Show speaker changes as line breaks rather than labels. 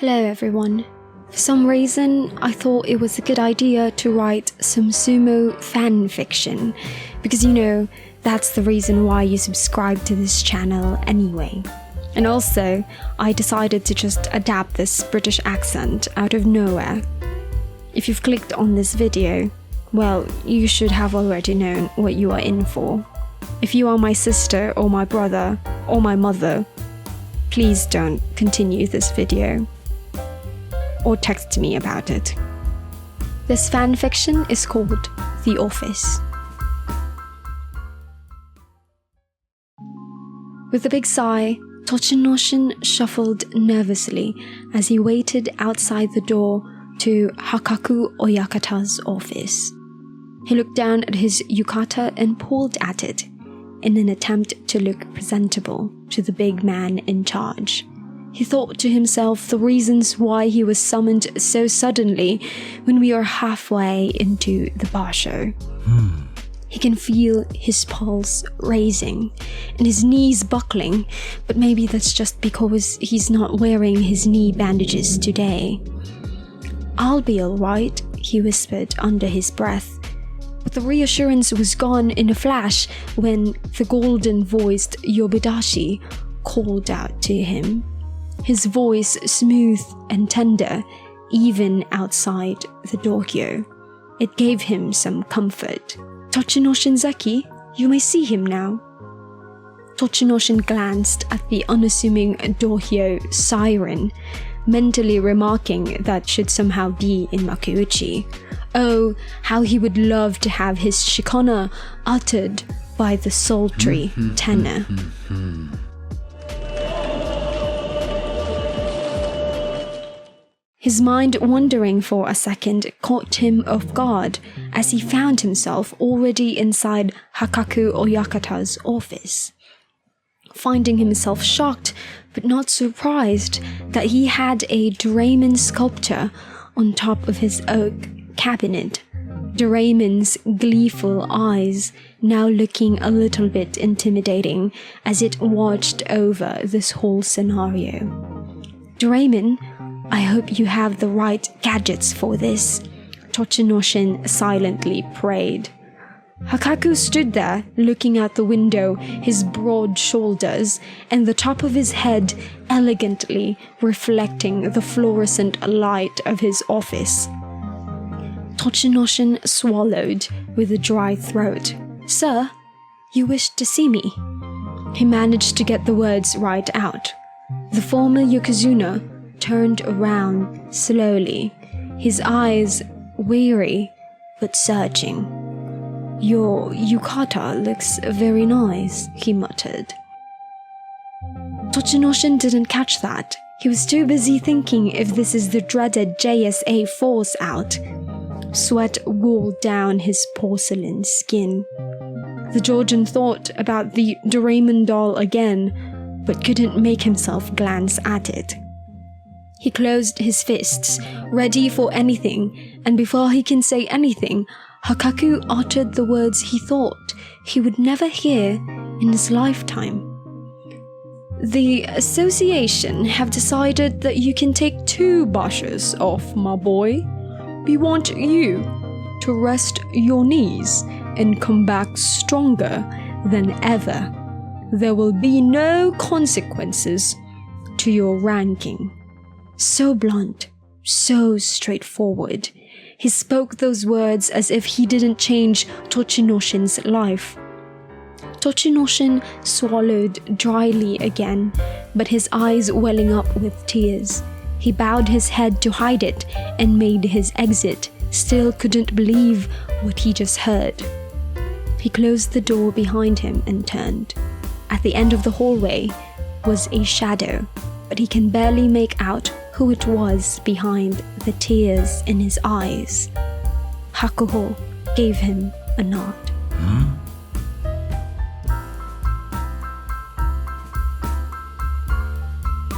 Hello everyone. For some reason, I thought it was a good idea to write some sumo fan fiction, because that's the reason why you subscribe to this channel anyway. And also, I decided to just adapt this British accent out of nowhere. If you've clicked on this video, well, you should have already known what you are in for. If you are my sister or my brother or my mother, please don't continue this video. Or text me about it. This fanfiction is called The Office. With a big sigh, Tochinoshin shuffled nervously as he waited outside the door to Hakaku Oyakata's office. He looked down at his yukata and pulled at it in an attempt to look presentable to the big man in charge. He thought to himself the reasons why he was summoned so suddenly when we are halfway into the basho. He can feel his pulse raising and his knees buckling, but maybe that's just because he's not wearing his knee bandages today. "I'll be alright," he whispered under his breath. But the reassurance was gone in a flash when the golden-voiced Yobidashi called out to him. His voice smooth and tender, even outside the dohyo. It gave him some comfort. "Tochinoshin Zeki, you may see him now." Tochinoshin glanced at the unassuming dohyo siren, mentally remarking that should somehow be in Makuuchi. Oh, how he would love to have his shikona uttered by the sultry tenor. His mind wandering for a second caught him off guard as he found himself already inside Hakaku Oyakata's office. Finding himself shocked but not surprised that he had a Doraemon sculpture on top of his oak cabinet. Doraemon's gleeful eyes now looking a little bit intimidating as it watched over this whole scenario. "Doraemon, I hope you have the right gadgets for this," Tochinoshin silently prayed. Hakaku stood there, looking out the window, his broad shoulders and the top of his head elegantly reflecting the fluorescent light of his office. Tochinoshin swallowed with a dry throat. "Sir, you wished to see me?" He managed to get the words right out. The former Yokozuna turned around slowly, his eyes weary but searching. "Your yukata looks very nice," he muttered. Tochinoshin didn't catch that. He was too busy thinking if this is the dreaded JSA force out. Sweat rolled down his porcelain skin. The Georgian thought about the Doraemon doll again, but couldn't make himself glance at it. He closed his fists, ready for anything, and before he can say anything, Hakaku uttered the words he thought he would never hear in his lifetime. "The association have decided that you can take 2 bashos off, my boy. We want you to rest your knees and come back stronger than ever. There will be no consequences to your ranking." So blunt, so straightforward. He spoke those words as if he didn't change Tochinoshin's life. Tochinoshin swallowed dryly again, but his eyes welling up with tears. He bowed his head to hide it and made his exit, still couldn't believe what he just heard. He closed the door behind him and turned. At the end of the hallway was a shadow, but he can barely make out who it was behind the tears in his eyes. Hakuho gave him a nod.